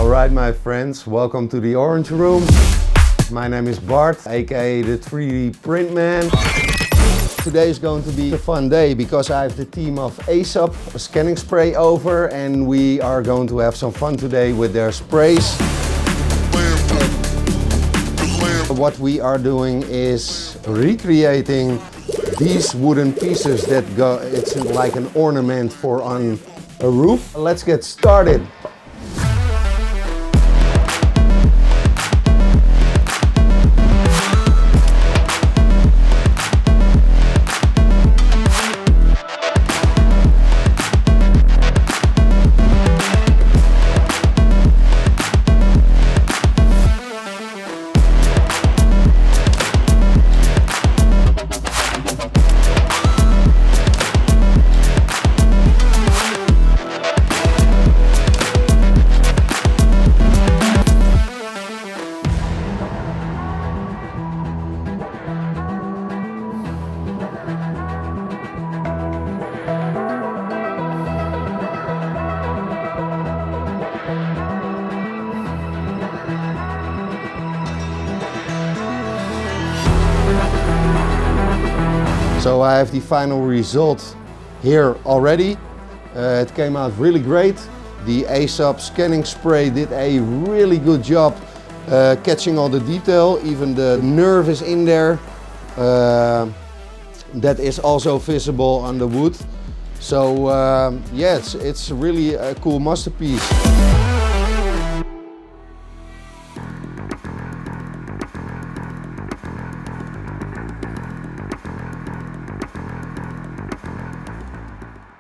Alright my friends, welcome to the Orange Room. My name is Bart, aka the 3DPrintman. Today is going to be a fun day because I have the team of AESUB Scanningspray over and we are going to have some fun today with their sprays. What we are doing is recreating these wooden pieces that go, it's like an ornament for on a roof. Let's get started. So I have the final result here already. It came out really great. The AESUB Scanningspray did a really good job catching all the detail. Even the nerve is in there. That is also visible on the wood. So yeah, it's really a cool masterpiece.